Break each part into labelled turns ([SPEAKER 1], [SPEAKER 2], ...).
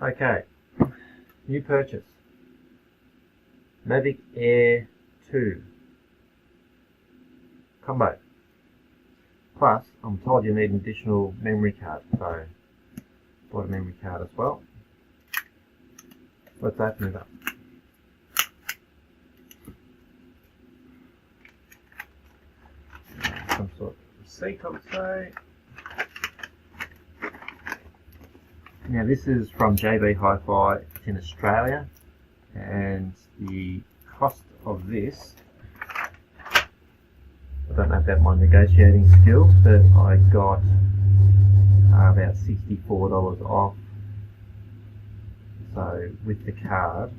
[SPEAKER 1] Okay, new purchase. Mavic Air 2 combo. Plus, I'm told you need an additional memory card, so bought a memory card as well. Let's open it up. Some sort of receipt, I would say. Now this is from JB Hi-Fi. It's in Australia, and the cost of this, I don't know about my negotiating skills, but I got about $64 off. So with the card,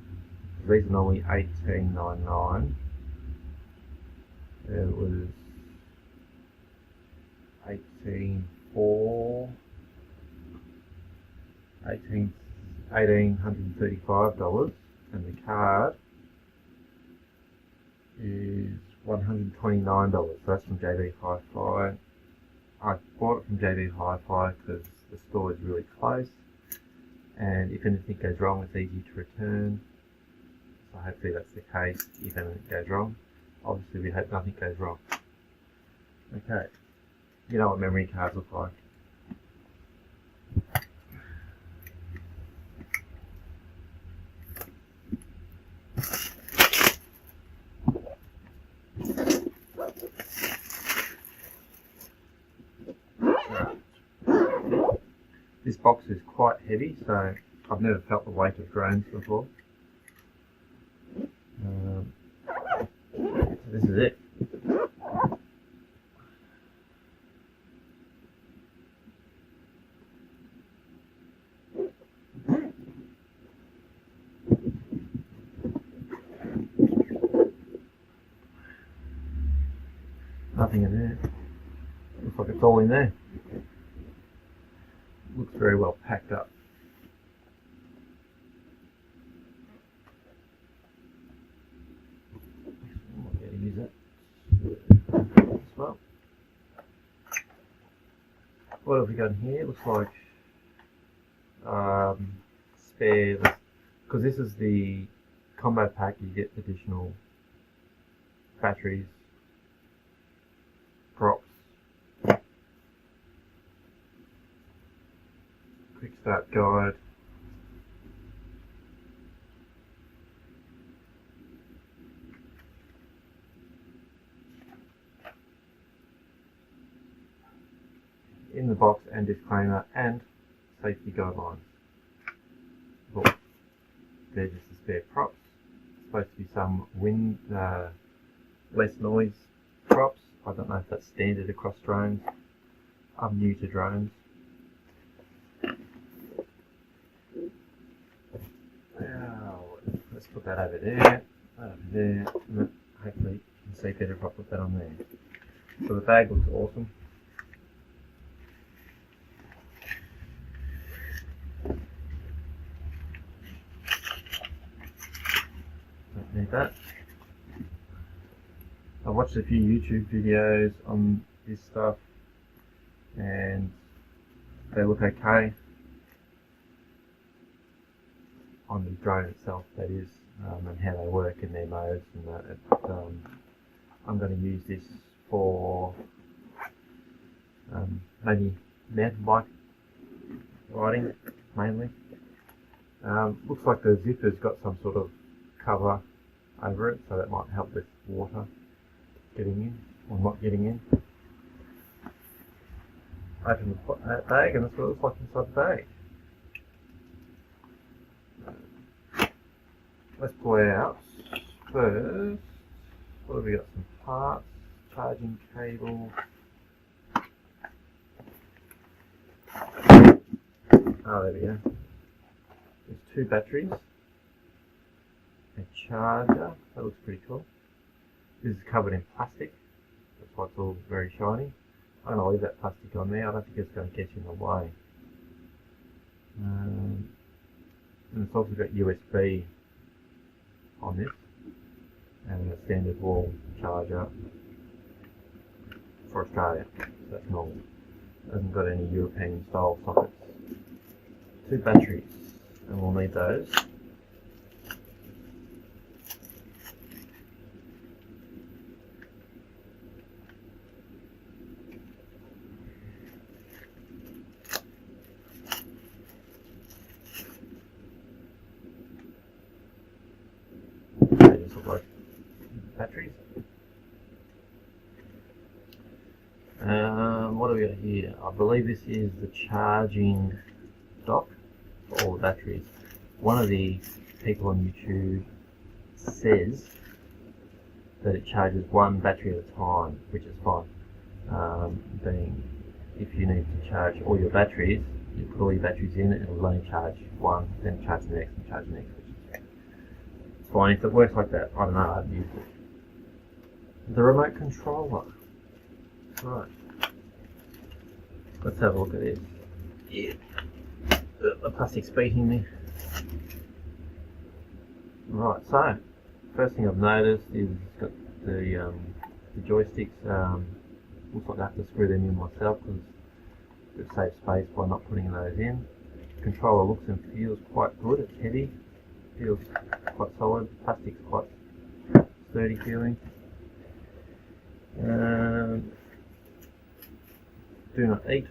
[SPEAKER 1] these are normally $18.99. It was $1,835, and the card is $129. So that's from JB Hi-Fi. I bought it from JB Hi-Fi because the store is really close, and if anything goes wrong, it's easy to return. So hopefully that's the case if anything goes wrong. Obviously we hope nothing goes wrong. Okay, you know what memory cards look like. This box is quite heavy, so I've never felt the weight of drones before. So this is it. Nothing in there. Looks like it's all in there. Looks very well packed up. I'm not going to use it as well. What have we got in here? It looks like spare, because this is the combo pack. You get additional batteries, props, quick start guide, in the box, and disclaimer and safety guidelines. But they're just the spare props. It's supposed to be some wind, less noise props. I don't know if that's standard across drones. I'm new to drones. Now, let's put that over there, and hopefully you can see better if I put that on there. So the bag looks awesome. Don't need that. I watched a few YouTube videos on this stuff, and they look okay. On the drone itself, that is, and how they work in their modes, and that. I'm going to use this for maybe mountain bike riding mainly. Looks like the zipper's got some sort of cover over it, so that might help with water getting in or not getting in. Open the bag, and that's what it looks like inside the bag. Let's pull it out first. What have we got? Some parts, charging cable. Oh, there we go. There's 2 batteries, a charger. That looks pretty cool. This is covered in plastic. That's why it's all very shiny. I'm going to leave that plastic on there. I don't think it's going to get in the way. And it's also got USB on this, and a standard wall charger for Australia. So that's normal. It hasn't got any European style sockets. 2 batteries. and we'll need those. They just look like batteries. What do we got here? I believe this is the charging dock for all the batteries. One of the people on YouTube says that it charges one battery at a time, which is fine. Being if you need to charge all your batteries, you put all your batteries in it, it'll only charge one, then charge the next, and charge the next, which is it's fine. If it works like that, I don't know, I've used it. The remote controller. Right. Let's have a look at this. Yeah. The plastic's beating me. Right, so first thing I've noticed is it's got the joysticks. Looks like I have to screw them in myself because it saves space by not putting those in. The controller looks and feels quite good. It's heavy, feels quite solid. Plastic's quite sturdy feeling. Do not eat.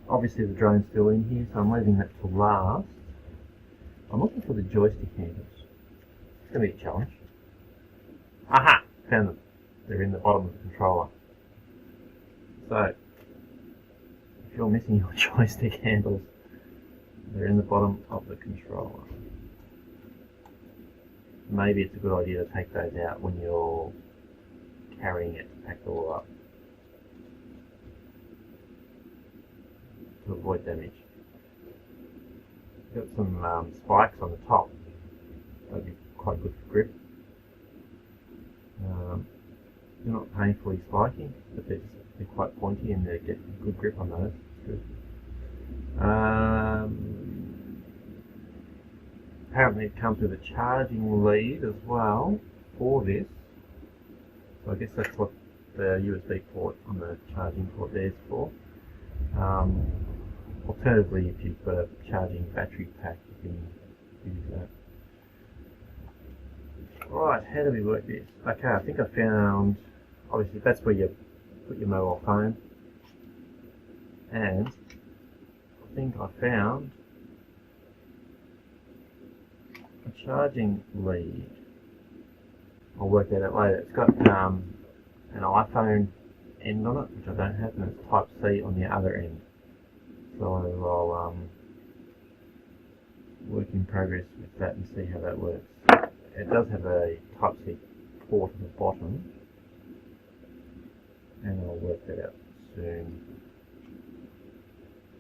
[SPEAKER 1] Obviously the drone's still in here, so I'm leaving that to last. I'm looking for the joystick handles. It's going to be a challenge. Aha! Found them. They're in the bottom of the controller. So, if you're missing your joystick handles, they're in the bottom of the controller. Maybe it's a good idea to take those out when you're carrying it to pack it all up, to avoid damage. Got some spikes on the top. That'd be quite good for grip. They're not painfully spiky, but they're quite pointy and they get good grip on those. Good. Apparently it comes with a charging lead as well for this. So I guess that's what the USB port on the charging port there is for. Alternatively, if you've got a charging battery pack, you can use that. Right, how do we work this? Okay, I think I found, obviously that's where you put your mobile phone, and I think I found a charging lead. I'll work that out later. It's got an iPhone end on it, which I don't have, and it's Type C on the other end. So I'll work in progress with that and see how that works. It does have a Type C port at the bottom, and I'll work that out soon.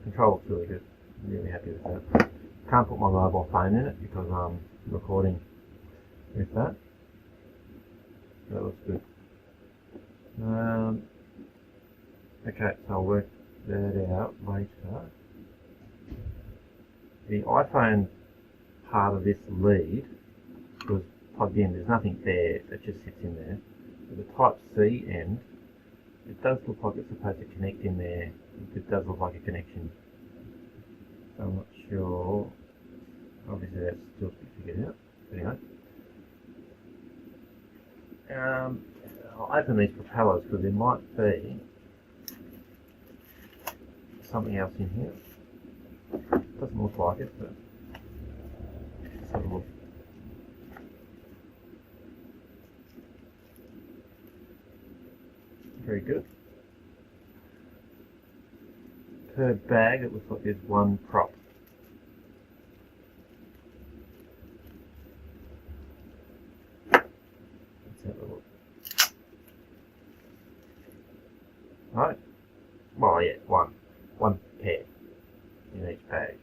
[SPEAKER 1] Control looks really good. I'm really happy with that. Can't put my mobile phone in it because I'm recording with that. That looks good. Okay, so I'll work that out later. The iPhone part of this lead was plugged in. There's nothing there, it just sits in there. But the Type C end, it does look like it's supposed to connect in there. It does look like a connection. So I'm not sure. Obviously that's still to be figured out. Anyway. I'll open these propellers because there might be something else in here. Doesn't look like it, but let's have a look. Very good. Per bag, it looks like there's one prop. Let's have a look. Right. Well, yeah, one pair in each bag.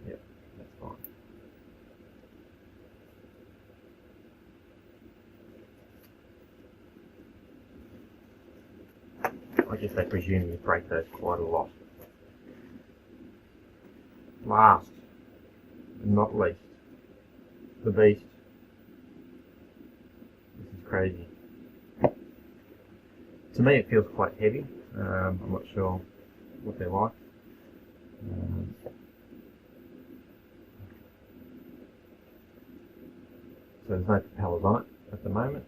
[SPEAKER 1] Yep, that's fine. I guess they presume you break those quite a lot. Last, but not least, the beast. This is crazy. To me it feels quite heavy. I'm not sure what they're like. So there's no propellers on it at the moment.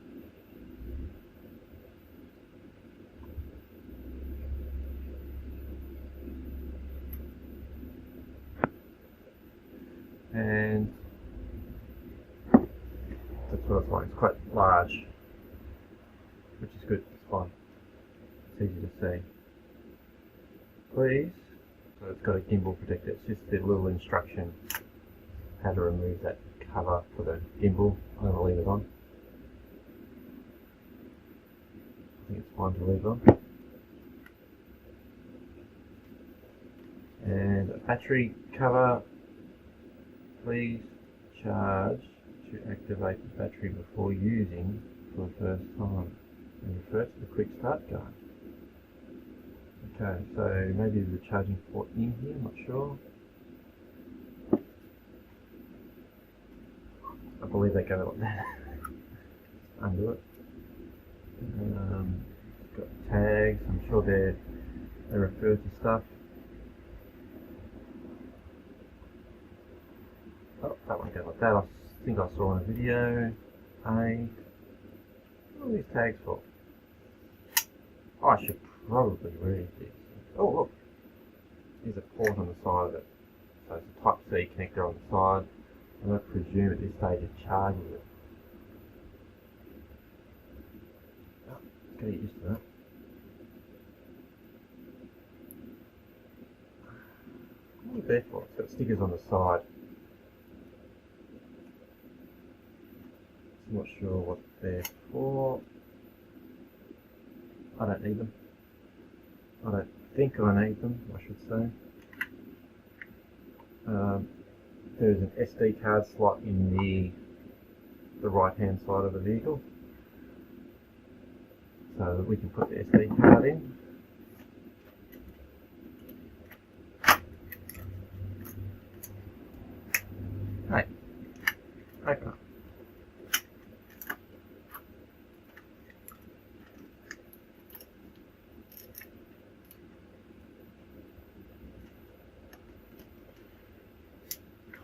[SPEAKER 1] And that's what it's like. It's quite large, which is good. It's fine. It's easy to see. Please. So it's got a gimbal protector. It's just the little instruction how to remove that cover for the gimbal. I'm going to leave it on. I think it's fine to leave it on. And a battery cover. Please charge to activate the battery before using for the first time. And refer to the quick start guide. Okay, so maybe there's a charging port in here, I'm not sure. I believe they go like that. Undo it. It's got tags, I'm sure they refer to stuff. Oh, that one goes like that. I think I saw in a video. What are these tags for? Oh, I should probably read this. Oh, look. There's a port on the side of it. So it's a Type-C connector on the side. And I presume at this stage it charges it. Oh, let's get used to that. What is that for? It's got stickers on the side. I'm not sure what they're for. I don't need them. I don't think I need them, I should say. There's an SD card slot in the right hand side of the vehicle, so that we can put the SD card in. Hey, okay.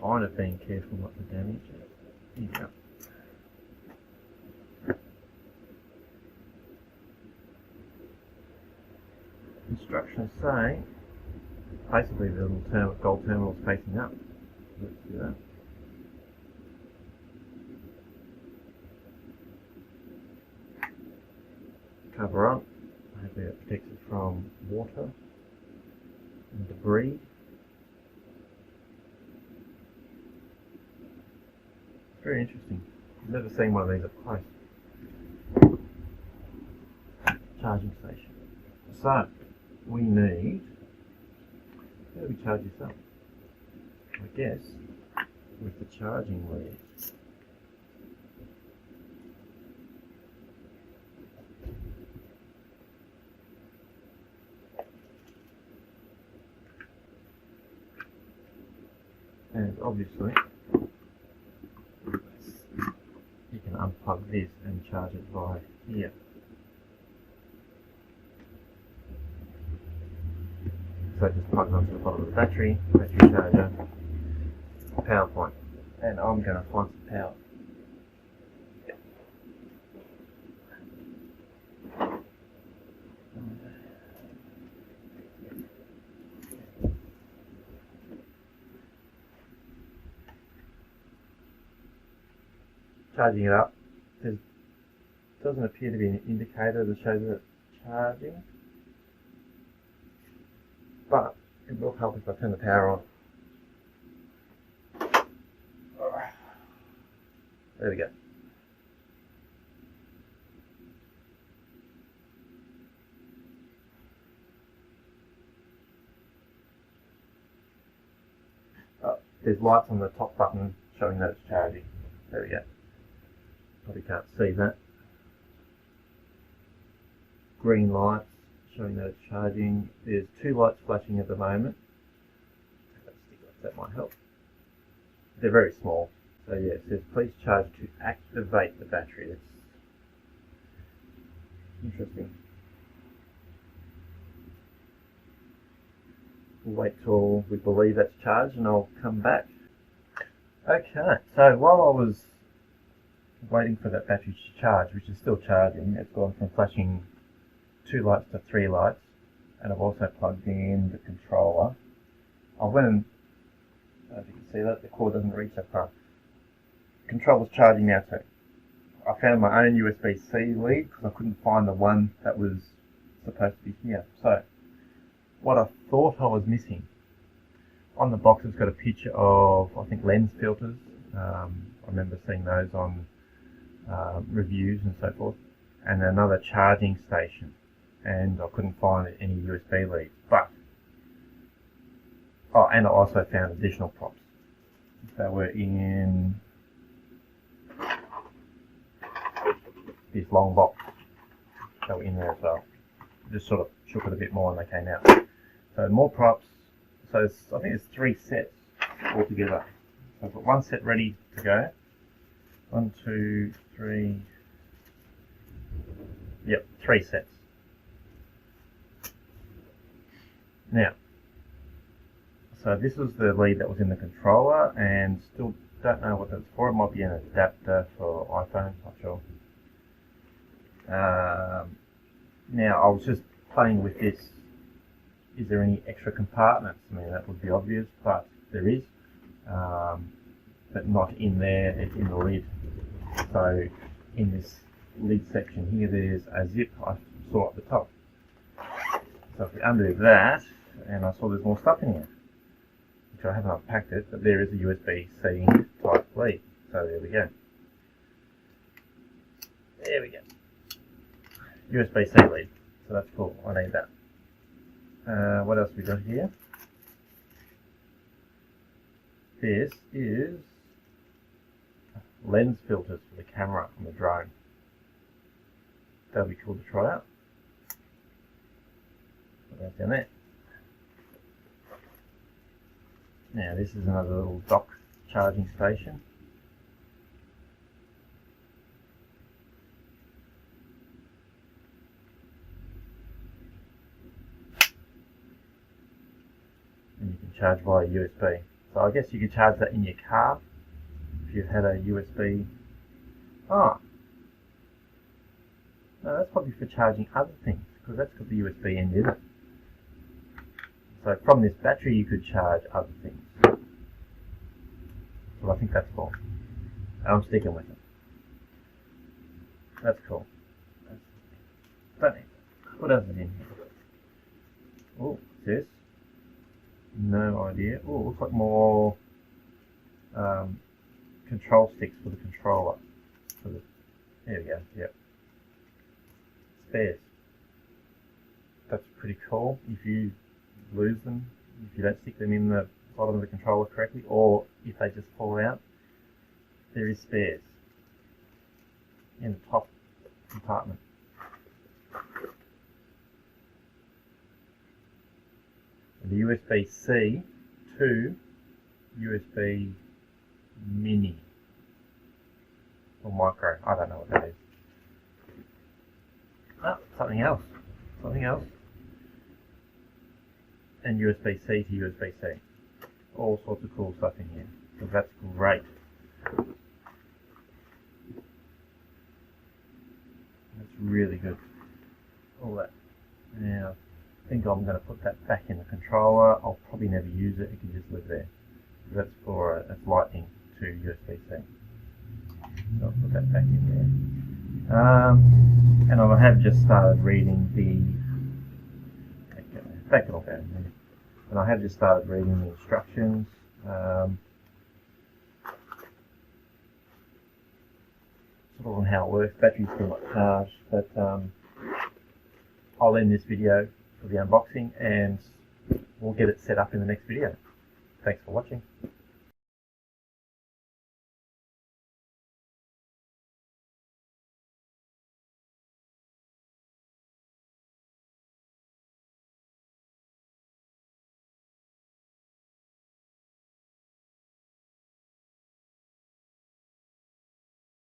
[SPEAKER 1] Kind of being careful not to damage it. Here you go. Instructions say basically the little gold terminal is facing up. Let's do that. Cover up. Hopefully it protects it from water and debris. Very interesting. I've never seen one of these up close. Charging station. So, we need... How do we charge this up? I guess with the charging lead. And obviously, you can unplug this and charge it via here. So it just plugs onto the bottom of the battery charger, power point. And I'm going to find some power. Charging it up. There doesn't appear to be an indicator that shows that it's charging, but it will help if I turn the power on. There we go. There's lights on the top button showing that it's charging. There we go. Probably can't see that. Green lights showing that it's charging. There's two lights flashing at the moment. That might help. They're very small. So yeah, it says please charge to activate the battery. That's interesting. we'll wait till we believe that's charged and I'll come back. Okay, so while I was waiting for that battery to charge, which is still charging, it's gone from flashing 2 lights to 3 lights, and I've also plugged in the controller. I went and, as you can see that the cord doesn't reach that far. The controller's charging now too. I found my own USB-C lead because I couldn't find the one that was supposed to be here. So, what I thought I was missing, on the box it's got a picture of, I think, lens filters. I remember seeing those on reviews and so forth, and another charging station, and I couldn't find any USB leads. But and I also found additional props. They were in this long box. They were in there as well. Just sort of shook it a bit more and they came out. So more props. So I think it's 3 sets altogether. So I've got 1 set ready to go. 1, 2, 3. Yep, 3 sets. Now, so this is the lead that was in the controller, and still don't know what that's for. It might be an adapter for iPhone, not sure. Now, I was just playing with this. Is there any extra compartments? I mean, that would be obvious, but there is. But not in there, it's in the lid. So in this lid section here, there's a zip I saw at the top. So if we undo that, and I saw there's more stuff in here, which I haven't unpacked it, but there is a USB-C type lead. So there we go. There we go. USB-C lead. So that's cool. I need that. What else we got here? This is lens filters for the camera on the drone. That'll be cool to try out. Put that down there. Now this is another little dock charging station. And you can charge via USB. So I guess you could charge that in your car if you had a USB. No, that's probably for charging other things, because that's got the USB end in it. So from this battery you could charge other things. So I think that's cool. I'm sticking with it. That's cool. Don't need that. What else is in here? Oh, what's this? No idea. Oh, looks like more control sticks for the controller. There we go. Yep. Spares. That's pretty cool. If you lose them, if you don't stick them in the bottom of the controller correctly, or if they just fall out, there is spares in the top compartment. The USB-C to USB mini or micro. I don't know what that is. Oh, something else. And USB-C to USB-C. All sorts of cool stuff in here. So that's great. That's really good. All that. Now, I think I'm going to put that back in the controller. I'll probably never use it. It can just live there. That's for it's lightning to USB-C. So I'll put that back in there. And I have just started reading back it all down there. And I have just started reading the instructions. Sort of on how it works. Battery's still not charged, but I'll end this video for the unboxing and we'll get it set up in the next video. Thanks for watching.